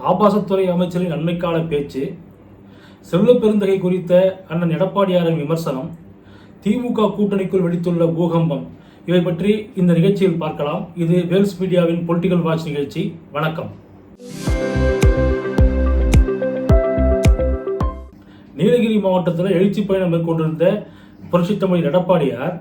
ஆபாசத்துறை அமைச்சரின் நன்மைக்கான பேச்சு, செல்வ பெருந்தகை குறித்த அண்ணன் எடப்பாடியாரின் விமர்சனம், திமுக கூட்டணிக்குள் வெடித்துள்ள பூகம்பம், இவை பற்றி இந்த நிகழ்ச்சியில் பார்க்கலாம். இது வேல்ஸ் மீடியாவின் பொலிட்டிக்கல் வாட்ச் நிகழ்ச்சி. வணக்கம். நீலகிரி மாவட்டத்தில் எழுச்சி பயணம் மேற்கொண்டிருந்த புரட்சித் தமிழர் எடப்பாடியார்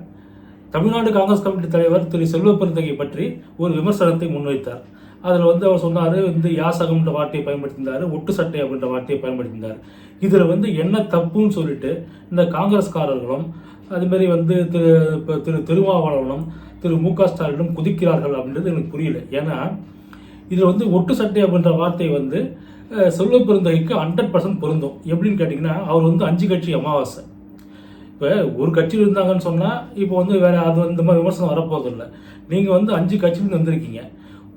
தமிழ்நாடு காங்கிரஸ் கமிட்டி தலைவர் திரு செல்வ பெருந்தகை பற்றி ஒரு விமர்சனத்தை முன்வைத்தார். அதில் அவர் சொன்னார், யாசகம்ன்ற வார்த்தையை பயன்படுத்தினார், ஒட்டு சட்டை அப்படின்ற வார்த்தையை பயன்படுத்தினார். இதில் என்ன தப்புன்னு சொல்லிட்டு இந்த காங்கிரஸ்காரர்களும் அதுமாரி திரு திருமாவளவனும் திரு மு.க. ஸ்டாலினும் குதிக்கிறார்கள் அப்படின்றது எனக்கு புரியல. ஏன்னா இதில் ஒட்டு சட்டை அப்படின்ற வார்த்தை செல்வ பெருந்தகைக்கு 100% பொருந்தும். எப்படின்னு கேட்டிங்கன்னா, அவர் 5 கட்சி அமாவாசை. இப்போ ஒரு கட்சியில் இருந்தாங்கன்னு சொன்னால் இப்போ வேறு அது இந்த மாதிரி விமர்சனம் வரப்போதில்லை. நீங்கள் 5 கட்சியிலேருந்து வந்திருக்கீங்க.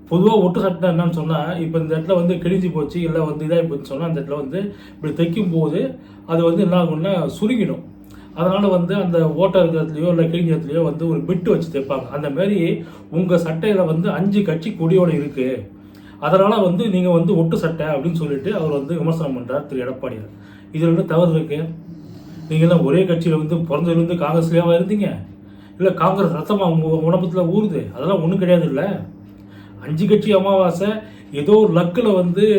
பொதுவாக ஒட்டு சட்டை என்னன்னு சொன்னால், இப்போ இந்த இடத்துல கிழிஞ்சி போச்சு இல்லை இதாகி போச்சுன்னு சொன்னால் அந்த இடத்துல இப்படி தைக்கும் போது அது என்ன ஆகும்னா சுருங்கிடும். அதனால் அந்த ஓட்டை இருக்கிறதுலையோ இல்லை கிழிஞ்ச இடத்துலையோ ஒரு பிட்டு வச்சு தைப்பாங்க. அந்த மாதிரி உங்கள் சட்டையில் 5 கட்சி கொடியோடு இருக்குது. அதனால் நீங்கள் ஒட்டு சட்டை அப்படின்னு சொல்லிட்டு அவர் விமர்சனம் பண்ணுறார் திரு எடப்பாடியார். இதில் தவறு இருக்குது. நீங்கள் ஒரே கட்சியில் பிறந்ததுலேருந்து காங்கிரஸ்லேயாவா இருந்தீங்க? இல்லை காங்கிரஸ் ரத்தமாக உங்கள் உடம்புத்தில் ஊறுது? அதெல்லாம் ஒன்றும் கிடையாது. இல்லை 5 கட்சி அமாவாசை ஏதோ ஒரு லக்கில்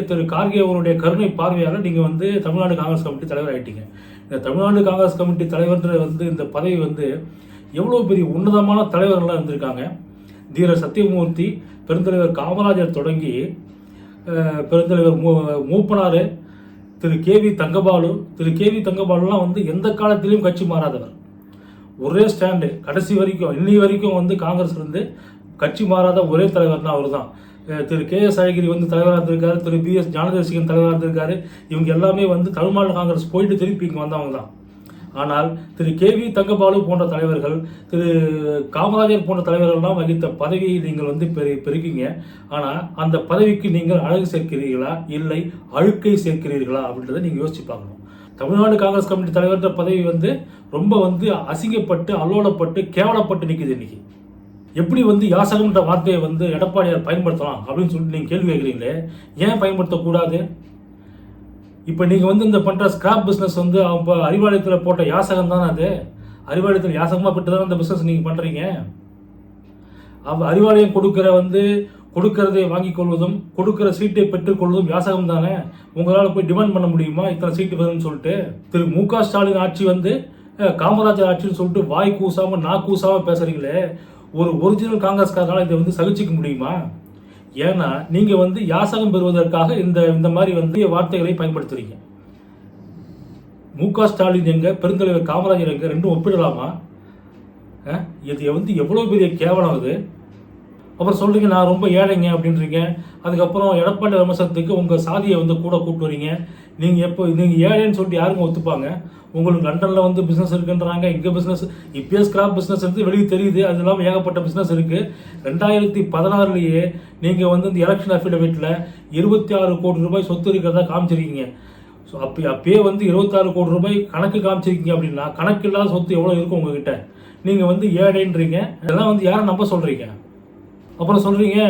திரு கார்கே அவருடைய கருணை பார்வையால் நீங்கள் தமிழ்நாடு காங்கிரஸ் கமிட்டி தலைவர் ஆகிட்டீங்க. இந்த தமிழ்நாடு காங்கிரஸ் கமிட்டி தலைவர்ன்ற இந்த பதவி எவ்வளோ பெரிய உன்னதமான தலைவர்கள்லாம் இருந்திருக்காங்க. தீரர் சத்தியமூர்த்தி, பெருந்தலைவர் காமராஜர் தொடங்கி பெருந்தலைவர் மூப்பனார், திரு கே.வி. தங்கபாலுலாம் எந்த காலத்திலையும் கட்சி மாறாதவர். ஒரே ஸ்டாண்டு கடைசி வரைக்கும் இன்னி வரைக்கும் காங்கிரஸ் கட்சி மாறாத ஒரே தலைவர்னா அவர் தான். திரு கே.எஸ். அழகிரி தலைவராக இருந்திருக்காரு, திரு பி.எஸ். ஞானதேசிகன் தலைவராக இருந்திருக்காரு. இவங்க எல்லாமே தமிழ்நாடு காங்கிரஸ் போயிட்டு திருப்பி இங்கே வந்தவங்க தான். ஆனால் திரு கே.வி. தங்கபாலு போன்ற தலைவர்கள், திரு காமராஜர் போன்ற தலைவர்கள்லாம் வகித்த பதவியை நீங்கள் பெருக்கீங்க. ஆனால் அந்த பதவிக்கு நீங்கள் அழகு சேர்க்கிறீர்களா இல்லை அழுக்கை சேர்க்கிறீர்களா அப்படின்றத நீங்கள் யோசிச்சு பார்க்கணும். தமிழ்நாடு காங்கிரஸ் கமிட்டி தலைவர்ன்ற பதவி ரொம்ப அசிங்கப்பட்டு அல்லோலப்பட்டு கேவலப்பட்டு நிற்குது. இன்னைக்கு எப்படி யாசகம்ன்ற வார்த்தையை எடப்பாடியார் பயன்படுத்தலாம் அப்படின்னு சொல்லிட்டு நீங்கள் கேள்வி கேட்குறீங்களே, ஏன் பயன்படுத்தக்கூடாது? இப்போ நீங்கள் இந்த பண்ணுற ஸ்கிராப் பிஸ்னஸ் அவங்க அறிவாலயத்தில் போட்ட யாசகம் தானே அது. அறிவாலயத்தில் யாசகமாக பெற்று தானே அந்த பிஸ்னஸ் நீங்கள் பண்ணுறீங்க. அறிவாலயம் கொடுக்கறதை வாங்கிக் கொள்வதும் கொடுக்குற சீட்டை பெற்றுக்கொள்வதும் யாசகம் தானே. உங்களால் போய் டிமாண்ட் பண்ண முடியுமா இத்தனை சீட்டு வரும்னு சொல்லிட்டு? திரு மு.க. ஸ்டாலின் ஆட்சி காமராஜர் ஆட்சின்னு சொல்லிட்டு வாய் கூசாமல் கூசாமல் பேசுகிறீங்களே, ஒரு ஒரிஜினல் காங்கிரஸ்காரனால இதை சகிச்சிக்க முடியுமா? ஏன்னா நீங்கள் யாசகம் பெறுவதற்காக இந்த மாதிரி வார்த்தைகளை பயன்படுத்துறீங்க. மு.க. ஸ்டாலின் எங்க, பெருந்தலைவர் காமராஜர் எங்க, ரெண்டும் ஒப்பிடலாமா? இது எவ்வளோ பெரிய கேவலம் அது. அப்புறம் சொல்றீங்க நான் ரொம்ப ஏழைங்க அப்படின்றீங்க. அதுக்கப்புறம் எடப்பாடி விமர்சனத்துக்கு உங்கள் சாதியை கூட கூப்பிட்டு வரீங்க. நீங்கள் ஏழைன்னு சொல்லிட்டு யாருங்க ஒத்துப்பாங்க? உங்களுக்கு லண்டனில் பிஸ்னஸ் இருக்குன்றாங்க, இங்கே பிஸ்னஸ் இப்பயே ஸ்கிராப் பிஸ்னஸ் வெளியே தெரியுது. அது இல்லாமல் ஏகப்பட்ட பிஸ்னஸ் இருக்குது. 2016 நீங்கள் இந்த எலெக்ஷன் அஃபிடவிட்டில் 26 கோடி ரூபாய் சொத்து இருக்கிறதா காமிச்சிருக்கீங்க. ஸோ அப்பயே 26 கோடி ரூபாய் கணக்கு காமிச்சிருக்கீங்க. அப்படின்னா கணக்கு இல்லாத சொத்து எவ்வளோ இருக்கும் உங்ககிட்ட? நீங்கள் ஏழைன்றீங்க. இதெல்லாம் யாரை நம்ப சொல்கிறீங்க? அப்புறம் சொல்கிறீங்க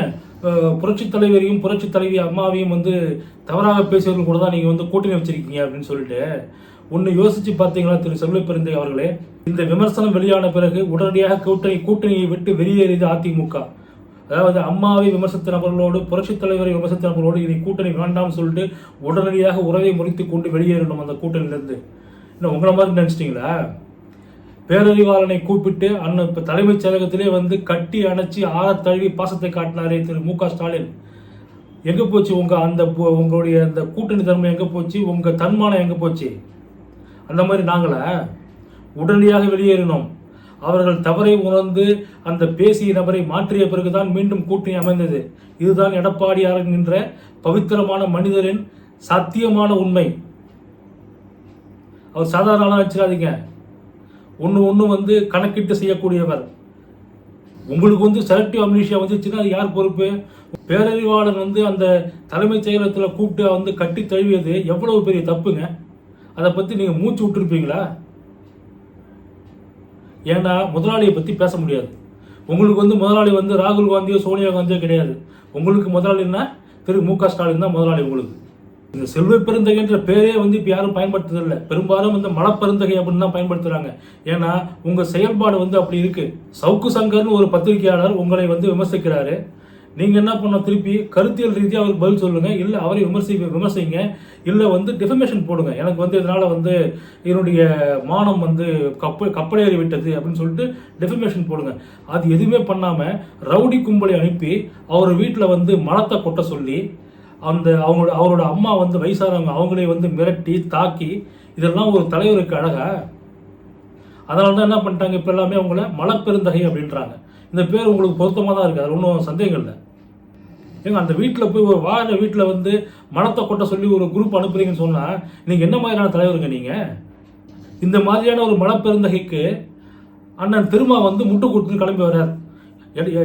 புரட்சித் தலைவரையும் புரட்சித் தலைவி அம்மாவையும் தவறாக பேசியவர்கள் கூட தான் நீங்கள் கூட்டணி வச்சிருக்கீங்க அப்படின்னு சொல்லிட்டு ஒன்று யோசிச்சு பார்த்தீங்களா திரு செல்வ பெருந்தகை அவர்களே? இந்த விமர்சனம் வெளியான பிறகு உடனடியாக கூட்டணியை விட்டு வெளியேறியது அதிமுக. அதாவது அம்மாவை விமர்சித்த நபர்களோடு புரட்சித் தலைவரை விமர்சித்த நபர்களோடு இதை கூட்டணி வேண்டாம்னு சொல்லிட்டு உடனடியாக உறவை முறித்து கொண்டு வெளியேறணும் அந்த கூட்டணியிலிருந்து. இன்னும் உங்களை மாதிரி நினச்சிட்டிங்களா? பேரறிவாளனை கூப்பிட்டு இப்போ தலைமைச் செயலகத்திலே கட்டி அணைச்சி ஆற தழுவி பாசத்தை காட்டினாரே திரு மு.க. ஸ்டாலின். எங்கே போச்சு உங்களுடைய அந்த கூட்டணி தன்மை? எங்கே போச்சு உங்கள் தன்மானம்? எங்கே போச்சு? அந்த மாதிரி நாங்களா உடனடியாக வெளியேறினோம். அவர்கள் தவறை உணர்ந்து அந்த பேசிய நபரை மாற்றிய பிறகுதான் மீண்டும் கூட்டணி அமைந்தது. இதுதான் எடப்பாடியார் என்கின்ற பவித்திரமான மனிதரின் சத்தியமான உண்மை. அவர் சாதாரண வச்சுக்காதீங்க. ஒன்று கணக்கிட்டு செய்யக்கூடியவர். உங்களுக்கு செலக்டிவ் அம்னீஷியா வந்துச்சுன்னா அது யார் பொறுப்பு? பேரறிவாளன் அந்த தலைமைச் செயலகத்தில் கூப்பிட்டு கட்டி தழுவியது எவ்வளவு பெரிய தப்புங்க. அதை பற்றி நீங்கள் மூச்சு விட்டுருப்பீங்களா? ஏன்னா முதலாளியை பற்றி பேச முடியாது. உங்களுக்கு முதலாளி ராகுல் காந்தியோ சோனியா காந்தியோ கிடையாது. உங்களுக்கு முதலாளின்னா திரு மு.க. ஸ்டாலின் தான் முதலாளி உங்களுக்கு. இந்த செல்வ பெருந்தகைன்ற பேரே வந்து இப்போ யாரும் பயன்படுத்துறதில்லை. பெரும்பாலும் வந்து மலப்பெருந்தகை அப்படின்னு தான் பயன்படுத்துறாங்க. ஏன்னா உங்க செயல்பாடு வந்து அப்படி இருக்கு. சவுக்கு சங்கர்னு ஒரு பத்திரிகையாளர் உங்களை வந்து விமர்சிக்கிறாரு. நீங்க என்ன பண்ண, திருப்பி கருத்தியல் ரீதியாக அவருக்கு பதில் சொல்லுங்க, இல்ல அவரை விமர்சிங்க, இல்ல வந்து டிஃபமேஷன் போடுங்க. எனக்கு வந்து இதனால வந்து என்னுடைய மானம் வந்து கப்பலேறி விட்டது அப்படின்னு சொல்லிட்டு டிஃபமேஷன் போடுங்க. அது எதுவுமே பண்ணாம ரவுடி கும்பலை அனுப்பி அவர் வீட்டில் வந்து மலத்தை கொட்ட சொல்லி அவரோட அம்மா வந்து வயசானவங்க அவங்களே வந்து மிரட்டி தாக்கி, இதெல்லாம் ஒரு தலைவருக்கு அழகா? அதனால தான் என்ன பண்ணிட்டாங்க, இப்போ எல்லாமே அவங்கள மலப்பெருந்தகை அப்படின்றாங்க. இந்த பேர் உங்களுக்கு பொருத்தமாக தான் இருக்குது, அது ஒன்றும் சந்தேகம் இல்லை. ஏங்க அந்த வீட்டில் போய் ஒரு வாழ வீட்டில் வந்து மலத்தை கொட்ட சொல்லி ஒரு குரூப் அனுப்புறீங்கன்னு சொன்னால் நீங்கள் என்ன மாதிரியான தலைவருங்க நீங்கள்? இந்த மாதிரியான ஒரு மலப்பெருந்தகைக்கு அண்ணன் திருமா வந்து முட்டு கொடுத்துன்னு கிளம்பி வர்றார்.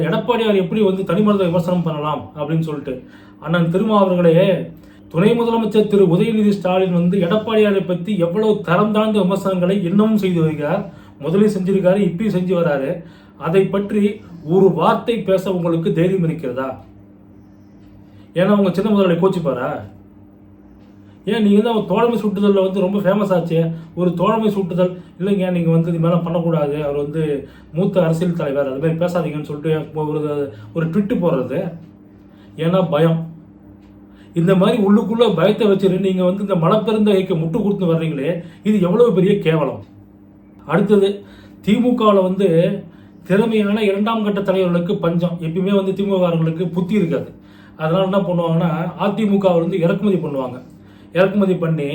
எடப்பாடியார் எப்படி வந்து தனிமனித விமர்சனம் பண்ணலாம் அப்படின்னு சொல்லிட்டு. அண்ணன் திருமா அவர்களே, துணை முதலமைச்சர் திரு உதயநிதி ஸ்டாலின் வந்து எடப்பாடியாரை பற்றி எவ்வளவு தரம் தாழ்ந்த விமர்சனங்களை இன்னமும் செய்து வருகிறார். முதலில் செஞ்சிருக்காரு, இப்பயும் செஞ்சு வராரு. அதை பற்றி ஒரு வார்த்தை பேச உங்களுக்கு தைரியம் இருக்கிறதா? ஏன்னா உங்க சின்ன முதலாளி கோச்சிப்பாரா? ஏன் நீங்கள் தான் தோழமை சுட்டுதலில் வந்து ரொம்ப ஃபேமஸ் ஆச்சு. ஒரு தோழமை சுட்டுதல் இல்லைங்க, நீங்கள் வந்து இது மேலே பண்ணக்கூடாது, அவர் வந்து மூத்த அரசியல் தலைவர், அது மாதிரி பேசாதீங்கன்னு சொல்லிட்டு ஒரு ட்விட்டு போடுறது. ஏன்னா பயம். இந்த மாதிரி உள்ளுக்குள்ள பயத்தை வச்சுட்டு நீங்கள் வந்து இந்த மலப்பெருந்தகைக்கு முட்டு கொடுத்து வர்றீங்களே, இது எவ்வளவு பெரிய கேவலம். அடுத்தது, திமுகவில் வந்து திறமையான இரண்டாம் கட்ட தலைவர்களுக்கு பஞ்சம். எப்பயுமே வந்து திமுகவர்களுக்கு புத்தி இருக்காது. அதனால என்ன பண்ணுவாங்கன்னா, அதிமுக வந்து இறக்குமதி பண்ணுவாங்க. இறக்குமதி பண்ணி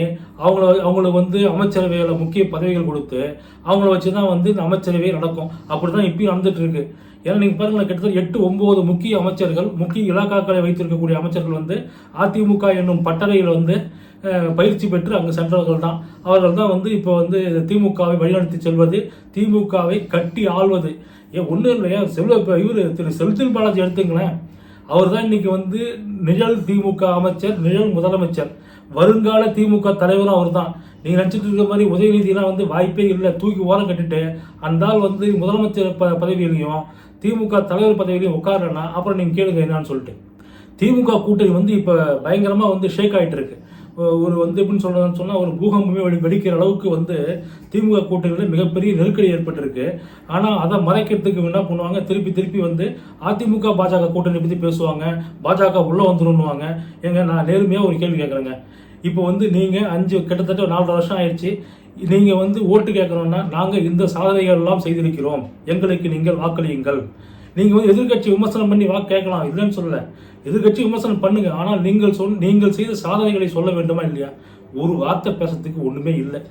அவங்களுக்கு வந்து அமைச்சரவையில் முக்கிய பதவிகள் கொடுத்து அவங்கள வச்சு தான் வந்து இந்த அமைச்சரவை நடக்கும். அப்படி தான் இப்பயும் நடந்துட்டு இருக்கு. ஏன்னா நீங்கள் பாருங்கள், கிட்டத்தட்ட 8-9 முக்கிய அமைச்சர்கள், முக்கிய இலாக்காக்களை வைத்திருக்கக்கூடிய அமைச்சர்கள் வந்து அதிமுக என்னும் பட்டறையில் வந்து பயிற்சி பெற்று அங்கே சென்றவர்கள் தான். அவர்கள் தான் வந்து இப்போ வந்து திமுகவை வழிநடத்தி செல்வது, திமுகவை கட்டி ஆள்வது. ஒன்றும் இல்லையா, இவர் திரு செந்தில் பாலாஜி எடுத்துங்களேன். அவர் தான் இன்னைக்கு வந்து நிழல் திமுக அமைச்சர், நிழல் முதலமைச்சர், வருங்கால திமுக தலைவரும் அவர் தான். நீங்கள் நினச்சிட்டு இருக்க மாதிரி உதயநிதியெல்லாம் வந்து வாய்ப்பே இல்லை, தூக்கி ஓரம் கட்டிட்டு அந்த ஆள் வந்து முதலமைச்சர் பதவியிலையும் திமுக தலைவர் பதவியிலையும் உட்காரலன்னா அப்புறம் நீங்கள் கேளுங்க என்னான்னு சொல்லிட்டு. திமுக கூட்டணி வந்து இப்போ பயங்கரமாக வந்து ஷேக் ஆகிட்டு இருக்கு. ஒரு வந்து எப்படின்னு சொல்றதுன்னு சொன்னால் ஒரு பூகம்பமே வெடிக்கிற அளவுக்கு வந்து திமுக கூட்டணியில் மிகப்பெரிய நெருக்கடி ஏற்பட்டிருக்கு. ஆனால் அதை மறைக்கிறதுக்கு என்ன பண்ணுவாங்க, திருப்பி வந்து அதிமுக பாஜக கூட்டணி பற்றி பேசுவாங்க, பாஜக உள்ளே வந்துருன்னுவாங்க. ஏங்க நான் நேர்மையாக ஒரு கேள்வி கேட்குறேங்க. இப்போ வந்து நீங்கள் கிட்டத்தட்ட 4 வருஷம் ஆயிடுச்சு, நீங்கள் வந்து ஓட்டு கேட்கணும்னா நாங்கள் இந்த சாதனைகள் எல்லாம் செய்திருக்கிறோம், எங்களுக்கு நீங்கள் வாக்களியுங்கள். நீங்கள் வந்து எதிர்கட்சி விமர்சனம் பண்ணி வாக்கு கேட்கலாம், இல்லைன்னு சொல்லலை, எதிர்கட்சி விமர்சனம் பண்ணுங்க. ஆனால் நீங்கள் செய்த சாதனைகளை சொல்ல வேண்டுமா இல்லையா? ஒரு வார்த்தை பேசுறதுக்கு ஒன்றுமே இல்லை.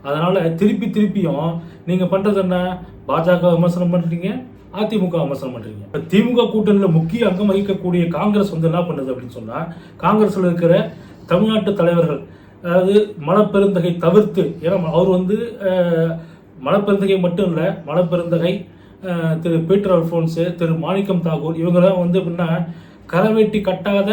அதனால திருப்பியும் நீங்கள் பண்ணுறது என்ன, பாஜக விமர்சனம் பண்ணுறீங்க, அதிமுக விமர்சனம் பண்ணுறீங்க. திமுக கூட்டணியில் முக்கிய அங்கம் வகிக்கக்கூடிய காங்கிரஸ் வந்து என்ன பண்ணுது அப்படின்னு சொன்னால், காங்கிரஸில் இருக்கிற தமிழ்நாட்டு தலைவர்கள், அதாவது மலப்பெருந்தகை தவிர்த்து, ஏன்னா அவர் வந்து மலப்பெருந்தகை மட்டும் இல்லை, மலப்பெருந்தகை திரு பீட்டர் அல்ஃபோன்ஸு, திரு மாணிக்கம் தாகூர், இவங்கெல்லாம் வந்து எப்படின்னா கரவேட்டி கட்டாத,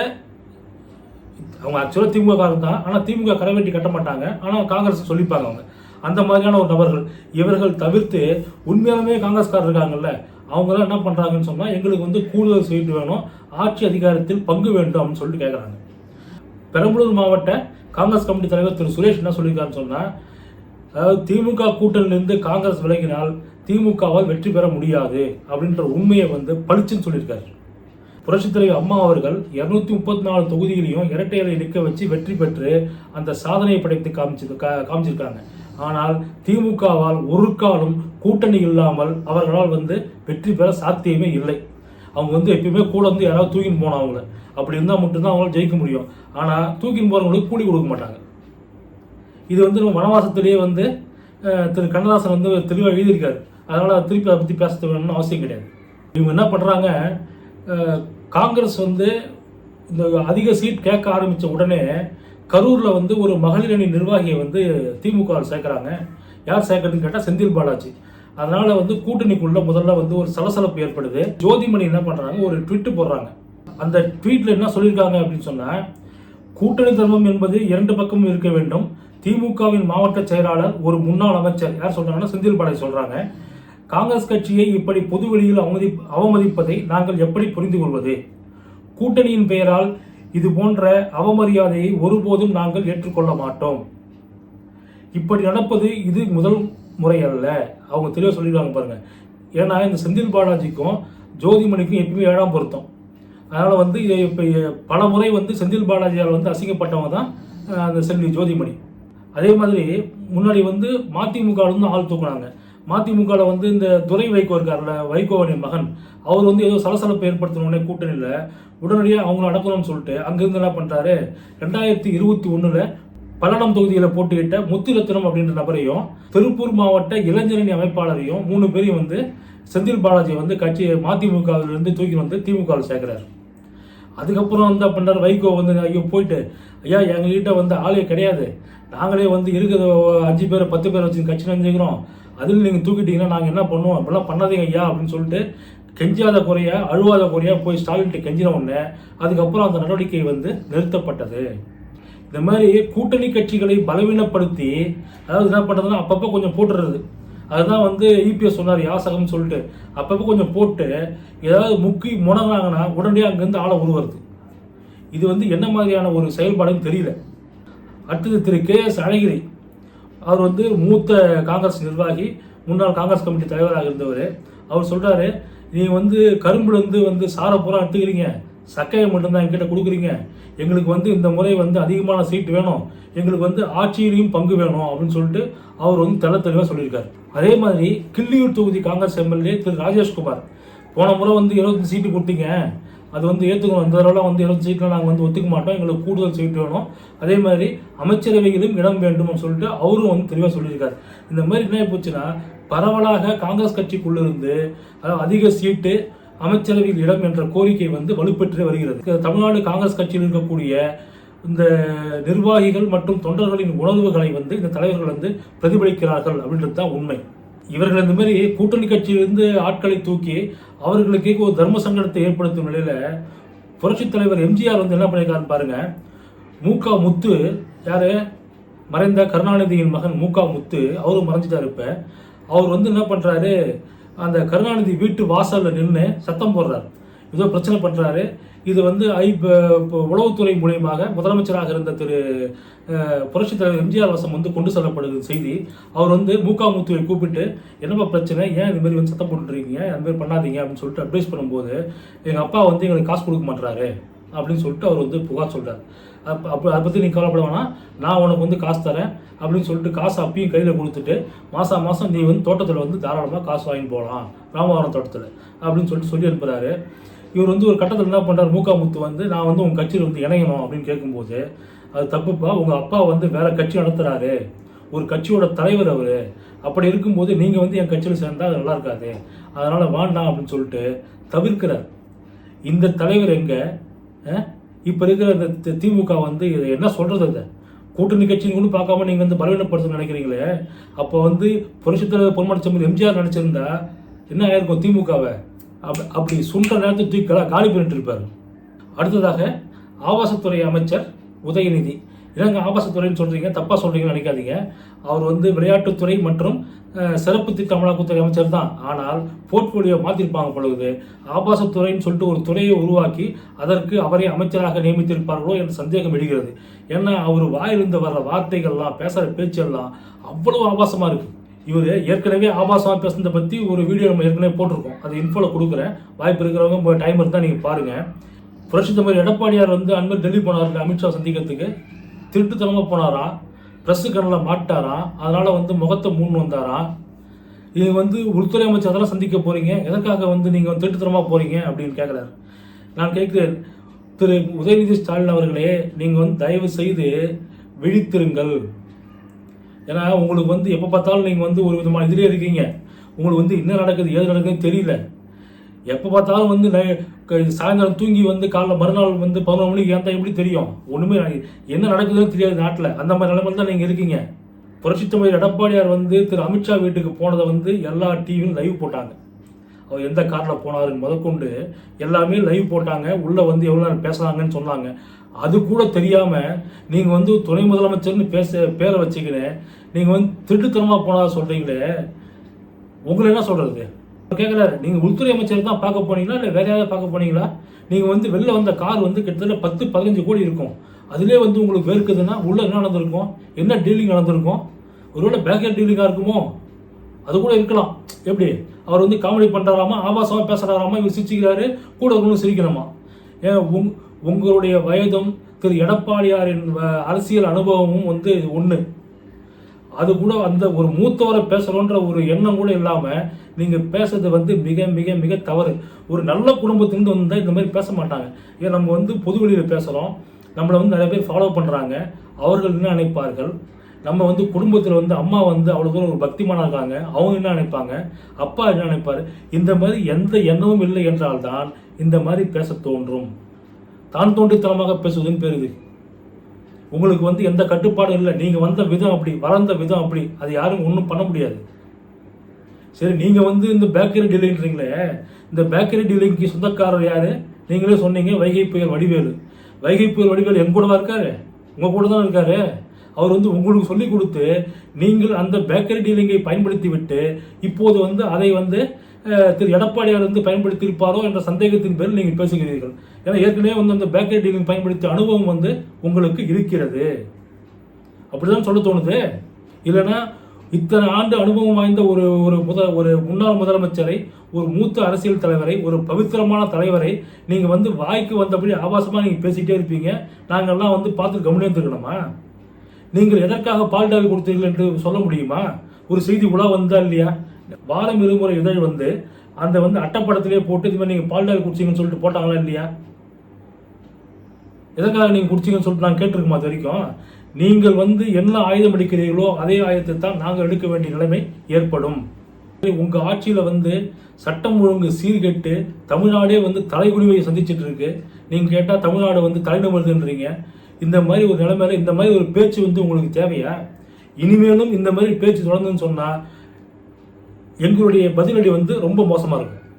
அவங்க ஆக்சுவலாக திமுக தான், ஆனால் திமுக கரவேட்டி கட்ட மாட்டாங்க, ஆனால் காங்கிரஸ் சொல்லிப்பாங்க அவங்க. அந்த மாதிரியான ஒரு நபர்கள். இவர்கள் தவிர்த்து உண்மையாலுமே காங்கிரஸ்காரர் இருக்காங்கல்ல, அவங்களாம் என்ன பண்ணுறாங்கன்னு சொன்னால், எங்களுக்கு வந்து கூடுதல் சீட்டு வேணும், ஆட்சி அதிகாரத்தில் பங்கு வேண்டும் அப்படின்னு சொல்லிட்டு கேட்குறாங்க. பெரம்பலூர் மாவட்ட காங்கிரஸ் கமிட்டி தலைவர் திரு சுரேஷ் என்ன சொல்லியிருக்காருன்னு சொன்னால், அதாவது திமுக கூட்டணியிலிருந்து காங்கிரஸ் விலகினால் திமுகவால் வெற்றி பெற முடியாது அப்படின்ற உண்மையை வந்து பளிச்சுன்னு சொல்லியிருக்காரு. புரட்சித் தலைவர் அம்மா அவர்கள் 234 தொகுதிகளையும் இரட்டையலை நிற்க வச்சு வெற்றி பெற்று அந்த சாதனையை படைத்து காமிச்சிருக்காங்க. ஆனால் திமுகவால் ஒரு காலம் கூட்டணி இல்லாமல் அவர்களால் வந்து வெற்றி பெற சாத்தியமே இல்லை. அவங்க வந்து எப்பயுமே கூட வந்து யாராவது தூக்கின்னு போனோம், அவங்கள அப்படி இருந்தால் மட்டும்தான் அவங்களால ஜெயிக்க முடியும். ஆனால் தூக்கின்னு போகிறவங்களுக்கு கூலி கொடுக்க மாட்டாங்க. இது வந்து நம்ம வனவாசத்திலேயே வந்து திரு கண்ணதாசன் வந்து தெளிவாக எழுதியிருக்காரு. அதனால் திருப்பி அதை பற்றி பேச வேணும்னு அவசியம் கிடையாது. இவங்க என்ன பண்ணுறாங்க, காங்கிரஸ் வந்து இந்த அதிக சீட் கேட்க ஆரம்பித்த உடனே கரூரில் வந்து ஒரு மகளிர் அணி நிர்வாகியை வந்து திமுக சேர்க்குறாங்க. யார் சேர்க்கறதுன்னு கேட்டால் செந்தில் பாலாஜி. அதனால் வந்து கூட்டணிக்குள்ளே முதல்ல வந்து ஒரு சலசலப்பு ஏற்படுது. ஜோதிமணி என்ன பண்ணுறாங்க, ஒரு ட்விட்டு போடுறாங்க. அந்த ட்வீட்டில் என்ன சொல்லியிருக்காங்க அப்படின்னு சொன்னால், கூட்டணி தர்மம் என்பது 2 பக்கமும் இருக்க வேண்டும். திமுகவின் மாவட்ட செயலாளர் ஒரு முன்னாள் அமைச்சர், யார் சொல்கிறாங்கன்னா செந்தில் பாலாஜி சொல்கிறாங்க, காங்கிரஸ் கட்சியை இப்படி பொதுவெளியில் அவமதிப்பதை நாங்கள் எப்படி புரிந்து கொள்வது? கூட்டணியின் பெயரால் இது போன்ற அவமரியாதையை ஒருபோதும் நாங்கள் ஏற்றுக்கொள்ள மாட்டோம். இப்படி நடப்பது இது முதல் முறை அல்ல. அவங்க தெளிவாக சொல்லிடுவாங்க பாருங்க. ஏன்னா இந்த செந்தில் பாலாஜிக்கும் ஜோதிமணிக்கும் எப்பவுமே 7ஆம் பொருத்தம். அதனால் வந்து இதை இப்போ பல முறை வந்து செந்தில் பாலாஜியால் வந்து அசிங்கப்பட்டவங்க தான் அந்த செல்வி ஜோதிமணி. அதே மாதிரி முன்னாடி வந்து மதிமுகவில் வந்து ஆள் தூக்குனாங்க. மதிமுகவில் வந்து இந்த துரை வைகோ இருக்கார்ல, வைகோவனின் மகன், அவர் வந்து ஏதோ சலசலப்பு ஏற்படுத்தணுன்னே கூட்டணியில் உடனடியாக அவங்கள அடக்கணும்னு சொல்லிட்டு அங்கேருந்து என்ன பண்ணுறாரு, 2021 பல்லடம் தொகுதியில் போட்டியிட்ட முத்துரத்னம் அப்படின்ற நபரையும் திருப்பூர் மாவட்ட இளைஞரணி அமைப்பாளரையும் 3 பேரையும் வந்து செந்தில் பாலாஜி வந்து கட்சி மதிமுகவிலிருந்து தூக்கி வந்து திமுகவில் சேர்க்கிறார். அதுக்கப்புறம் வந்து பண்ணுறாரு வைகோ வந்து ஐயோ போயிட்டு, ஐயா எங்ககிட்ட வந்து ஆளே கிடையாது, நாங்களே வந்து இருக்கிற 5 பேர் 10 பேர் வச்சு கட்சி நினைஞ்சுக்கிறோம், அதில் நீங்கள் தூக்கிட்டீங்கன்னா நாங்கள் என்ன பண்ணுவோம், அப்படிலாம் பண்ணாதீங்க ஐயா அப்படின்னு சொல்லிட்டு கெஞ்சாத குறையா அழுவாத குறையா போய் ஸ்டாலின்ட்டு கெஞ்சின உடனே அதுக்கப்புறம் அந்த நடவடிக்கை வந்து நிறுத்தப்பட்டது. இந்த மாதிரி கூட்டணி கட்சிகளை பலவீனப்படுத்தி, அதாவது என்ன பண்ணுறதுன்னா அப்பப்போ கொஞ்சம் போட்டுறது, அதுதான் வந்து இபிஎஸ் சொன்னார் யாசகம்னு சொல்லிட்டு அப்பப்போ கொஞ்சம் போட்டு ஏதாவது முக்கி முடங்கினாங்கன்னா உடனடியாக அங்கேருந்து ஆளை உருவுறது. இது வந்து என்ன மாதிரியான ஒரு செயல்பாடுன்னு தெரியல. அடுத்தது திரு கே.எஸ். அழகிரி, அவர் வந்து மூத்த காங்கிரஸ் நிர்வாகி, முன்னாள் காங்கிரஸ் கமிட்டி தலைவராக இருந்தவர். அவர் சொல்கிறாரு, நீங்கள் வந்து கரும்புலேருந்து வந்து சாரை பூரா எடுத்துக்கிறீங்க, சக்கையை மட்டும்தான் என்கிட்ட கொடுக்குறீங்க, எங்களுக்கு வந்து இந்த முறை வந்து அதிகமான சீட் வேணும், எங்களுக்கு வந்து ஆட்சியிலையும் பங்கு வேணும் அப்படின்னு சொல்லிட்டு அவர் வந்து தெளிவாக சொல்லியிருக்காரு. அதே மாதிரி கிள்ளியூர் தொகுதி காங்கிரஸ் எம்எல்ஏ திரு ராஜேஷ்குமார், போன முறை வந்து 20 சீட்டு கொடுத்தீங்க, அது வந்து ஏற்றுக்கணும், இந்த தடவை வந்து 20 சீட்டில் நாங்கள் வந்து ஒத்துக்க மாட்டோம், எங்களுக்கு கூடுதல் சீட் வேணும், அதே மாதிரி அமைச்சரவையிலும் இடம் வேண்டும்னு சொல்லிட்டு அவரும் வந்து தெளிவாக சொல்லியிருக்காரு. இந்த மாதிரி என்ன போச்சுன்னா பரவலாக காங்கிரஸ் கட்சிக்குள்ளிருந்து அதிக சீட்டு அமைச்சரவையில் இடம் என்ற கோரிக்கை வந்து வலுப்பெற்று வருகிறது. தமிழ்நாடு காங்கிரஸ் கட்சியில் இருக்கக்கூடிய இந்த நிர்வாகிகள் மற்றும் தொண்டர்களின் உணர்வுகளை வந்து இந்த தலைவர்கள் வந்து பிரதிபலிக்கிறார்கள் அப்படின்றது தான் உண்மை. இவர்கள் இந்த மாதிரி கூட்டணி கட்சியிலிருந்து ஆட்களை தூக்கி அவர்களுக்கே ஒரு தர்ம சங்கடத்தை ஏற்படுத்தும் நிலையில புரட்சித் தலைவர் எம்ஜிஆர் வந்து என்ன பண்ணியிருக்காருன்னு பாருங்க. மூகா முத்து, யாரு, மறைந்த கருணாநிதியின் மகன் மூகா முத்து, அவரும் மறைஞ்சிட்டார். இப்ப அவர் வந்து என்ன பண்றாரு, அந்த கருணாநிதி வீட்டு வாசலில் நின்று சத்தம் போடுறார், ஏதோ பிரச்சனை பண்ணுறாரு. இது வந்து உளவுத்துறை மூலியமாக முதலமைச்சராக இருந்த திரு புரட்சித் தலைவர் எம்ஜிஆர் வசம் வந்து கொண்டு செல்லப்படுது செய்தி. அவர் வந்து மூகாமுத்துவை கூப்பிட்டு, என்னப்பா பிரச்சனை, ஏன் இது மாதிரி வந்து சத்தம் போட்டுருக்கீங்க, அந்த மாதிரி பண்ணாதீங்க அப்படின்னு சொல்லிட்டு அட்வைஸ் பண்ணும்போது, எங்கள் அப்பா வந்து எங்களுக்கு காசு கொடுக்க மாட்டுறாரு அப்படின்னு சொல்லிட்டு அவர் வந்து புகார் சொல்கிறார். அதை பற்றி நீ கவலைப்பட வேணாம், நான் உனக்கு வந்து காசு தரேன் அப்படின்னு சொல்லிட்டு காசு அப்பயும் கையில் கொடுத்துட்டு மாதம் மாதம் நீ வந்து தோட்டத்தில் வந்து தாராளமாக காசு வாங்கி போகலாம், ராமவரம் தோட்டத்தில் அப்படின்னு சொல்லிட்டு சொல்லி அனுப்புகிறாரு. இவர் வந்து ஒரு கட்டத்தில் என்ன பண்ணுறாரு, மூகாமுத்து வந்து நான் வந்து உங்கள் கட்சியில் வந்து இணையணும் அப்படின்னு கேட்கும்போது, அது தப்புப்பா, உங்கள் அப்பா வந்து வேற கட்சி நடத்துகிறாரு, ஒரு கட்சியோட தலைவர் அவர், அப்படி இருக்கும்போது நீங்கள் வந்து என் கட்சியில் சேர்ந்தால் அது நல்லா இருக்காது, அதனால் வேண்டாம் அப்படின்னு சொல்லிட்டு தவிர்க்கிறார். இந்த தலைவர் எங்கே, இப்போ இருக்கிற இந்த திமுக வந்து இதை என்ன சொல்கிறது, அதை கூட்டணி கட்சின்னு கூட பார்க்காம நீங்கள் வந்து பலவீனப்படுத்த நினைக்கிறீங்களே, அப்போ வந்து புரட்சித் தலைவர் பொன்மனச்செம்மல் எம்ஜிஆர் நினச்சிருந்தா என்ன ஆயிருக்கும், திமுகவை அப்படி சுன்ற நேரத்தை தூக்கி காலி பண்ணிட்டு இருப்பார். அடுத்ததாக ஆபாசத்துறை அமைச்சர் உதயநிதி. என்னங்க ஆபாசத்துறைன்னு சொல்கிறீங்க, தப்பாக சொல்கிறீங்கன்னு நினைக்காதீங்க. அவர் வந்து விளையாட்டுத்துறை மற்றும் சிறப்பு திட்ட அமலாக்கத்துறை அமைச்சர் தான். ஆனால் போர்ட்போலியோ மாற்றிருப்பாங்க பொழுது ஆபாசத்துறைன்னு சொல்லிட்டு ஒரு துறையை உருவாக்கி அதற்கு அவரை அமைச்சராக நியமித்திருப்பார்களோ என்ற சந்தேகம் எழுகிறது. ஏன்னா அவர் வாயிலிருந்து வர்ற வார்த்தைகள்லாம், பேசுகிற பேச்செல்லாம் அவ்வளவு ஆபாசமாக இருக்குது. இவர் ஏற்கனவே ஆபாசமாக பேசுனதை பற்றி ஒரு வீடியோ நம்ம ஏற்கனவே போட்டிருக்கோம், அது இன்ஃபோவில் கொடுக்குறேன், வாய்ப்பு இருக்கிறவங்க டைம் இருந்தால் நீங்கள் பாருங்கள். புரட்சித் தலைவர் எடப்பாடியார் வந்து அன்பர் டெல்லி போனார் அமித்ஷா சந்திக்கிறதுக்கு, திருட்டுத்தனமாக போனாராம், ப்ரெஸ்ஸு கண்ணில் மாட்டாராம், அதனால் வந்து முகத்தை மூணு வந்தாராம். இது வந்து உள்துறை அமைச்சர் அதெல்லாம் சந்திக்க போகிறீங்க, எதற்காக வந்து நீங்கள் திருட்டுத்தனமாக போகிறீங்க அப்படின்னு கேட்குறாரு. நான் கேட்குறேன், திரு உதயநிதி ஸ்டாலின் அவர்களே, நீங்கள் வந்து தயவு செய்து விழித்திருங்கள். ஏன்னா உங்களுக்கு வந்து எப்போ பார்த்தாலும் நீங்கள் வந்து ஒரு விதமாக இதிலே இருக்கீங்க, உங்களுக்கு வந்து என்ன நடக்குது ஏது நடக்குதுன்னு தெரியல. எப்போ பார்த்தாலும் வந்து சாயந்தரம் தூங்கி வந்து காலைல மறுநாள் வந்து 11 மணிக்கு ஏன் எப்படி தெரியும், ஒன்றுமே என்ன நடக்குதுன்னு தெரியாது நாட்டில். அந்த மாதிரி நிலைமையில் தான் நீங்கள் இருக்கீங்க. புரட்சித் தலைவர் எடப்பாடியார் வந்து திரு அமித்ஷா வீட்டுக்கு போனதை வந்து எல்லா டிவியும் லைவ் போட்டாங்க. அவர் எந்த காரில் போனாருன்னு முதற்கொண்டு எல்லாமே லைவ் போட்டாங்க. உள்ளே வந்து எவ்வளோ நேரம் பேசுகிறாங்கன்னு சொன்னாங்க. அது கூட தெரியாமல் நீங்கள் வந்து துணை முதலமைச்சர்னு பேரை வச்சுக்கின்னு நீங்கள் வந்து திருட்டுத்தனமாக போனதாக சொல்கிறீங்களே, உங்களை என்ன சொல்கிறது? கேட்குறாரு, நீங்கள் உள்துறை அமைச்சர் தான் பார்க்க போனீங்களா இல்லை வேற யாராவது பார்க்க போனீங்களா? நீங்கள் வந்து வெளில வந்த கார் வந்து கிட்டத்தட்ட 10-15 கோடி இருக்கும். அதிலே வந்து உங்களுக்கு வேர்க்குதுன்னா உள்ள என்ன நடந்திருக்கும்? என்ன டீலிங் நடந்திருக்கும்? ஒருவேளை பேக்கர் டீலிங்காக இருக்குமோ? அது கூட இருக்கலாம். எப்படி அவர் வந்து காமெடி பண்ணுறாராமா, ஆபாசமாக பேசுகிறாராமா, இவர் சிரிச்சுக்கிறாரு, கூட இருக்கணும் சிரிக்கணுமா? ஏன் உங்களுடைய வயதும் திரு எடப்பாடியாரின் அரசியல் அனுபவமும் வந்து ஒன்று. அது கூட அந்த ஒரு மூத்தவரை பேசணுன்ற ஒரு எண்ணம் கூட இல்லாமல் நீங்கள் பேசுறது வந்து மிக மிக மிக தவறு. ஒரு நல்ல குடும்பத்திலிருந்து வந்தால் இந்த மாதிரி பேச மாட்டாங்க. ஏன் நம்ம வந்து பொது வெளியில் பேசுகிறோம், நம்மளை வந்து நிறைய பேர் ஃபாலோ பண்ணுறாங்க. அவர்கள் என்ன நினைப்பார்கள்? நம்ம வந்து குடும்பத்தில் வந்து அம்மா வந்து அவ்வளோ தூரம் ஒரு பக்திமானாக இருக்காங்க, அவங்க என்ன நினைப்பாங்க? அப்பா என்ன நினைப்பார்? இந்த மாதிரி எந்த எண்ணமும் இல்லை என்றால்தான் இந்த மாதிரி பேச தோன்றும். தான் தோன்றித்தனமாக பேசுவதுன்னு பேர் இது. உங்களுக்கு வந்து எந்த கட்டுப்பாடும் இல்லை. நீங்கள் வந்த விதம் அப்படி, வளர்ந்த விதம் அப்படி, அது யாரும் ஒன்றும் பண்ண முடியாது. சரி, நீங்கள் வந்து இந்த பேக்கரி டீலிங்கிறீங்களே, இந்த பேக்கரி டீலிங்க்கு சொந்தக்காரர் யார்? நீங்களே சொன்னீங்க, வைகை புயல் வடிவேலு. வைகை புயல் வடிவேலு எங்க கூடவா இருக்காரு? உங்கள் கூட தான் இருக்காரு. அவர் வந்து உங்களுக்கு சொல்லிக் கொடுத்து நீங்கள் அந்த பேக்கரி டீலிங்கை பயன்படுத்தி விட்டு இப்போது வந்து அதை வந்து திரு எடப்பாடியார் வந்து பயன்படுத்தியிருப்பாரோ என்ற சந்தேகத்தின் பேரில் நீங்கள் பேசுகிறீர்கள். ஏன்னா ஏற்கனவே வந்து அந்த பேக்கரி டீலிங் பயன்படுத்திய அனுபவம் வந்து உங்களுக்கு இருக்கிறது. அப்படிதான் சொல்ல தோணுது. இல்லைன்னா இத்தனை ஆண்டு அனுபவம் வாய்ந்த ஒரு முன்னாள் முதலமைச்சரை, ஒரு மூத்த அரசியல் தலைவரை, ஒரு பவித்திரமான தலைவரை நீங்கள் வந்து வாய்க்கு வந்தபடி ஆபாசமாக நீங்கள் பேசிக்கிட்டே இருப்பீங்க. நாங்கள்லாம் வந்து பார்த்து கவனித்துருக்கணுமா? நீங்கள் எதற்காக பால் டாவி கொடுத்தீர்கள் என்று சொல்ல முடியுமா? ஒரு செய்தி உலா வந்தா இல்லையா? வாரம் இருமுறை இதழ் வந்து அந்த வந்து அட்டப்படத்திலே போட்டு இது மாதிரி நீங்கள் பால் டாவி குடிச்சிங்கன்னு சொல்லிட்டு போட்டாங்களா இல்லையா? எதற்காக நீங்கள் குடிச்சிங்கன்னு சொல்லிட்டு நான் கேட்டிருக்கோமா? அது வரைக்கும் நீங்கள் வந்து என்ன ஆயுதம் எடுக்கிறீர்களோ அதே ஆயுதத்தை தான் நாங்கள் எடுக்க வேண்டிய நிலைமை ஏற்படும். உங்கள் ஆட்சியில் வந்து சட்டம் ஒழுங்கு சீர்கெட்டு தமிழ்நாடே வந்து தலைகுனிவை சந்திச்சுட்டு இருக்கு. நீங்கள் கேட்டால் தமிழ்நாடு வந்து தலைநிமிர்துன்றீங்க. இந்த மாதிரி ஒரு நிலைமையில இந்த மாதிரி ஒரு பேச்சு வந்து உங்களுக்கு தேவையா? இனிமேலும் இந்த மாதிரி பேச்சு தொடர்ந்துன்னு சொன்னால் எங்களுடைய பதிலடி வந்து ரொம்ப மோசமாக இருக்கும்.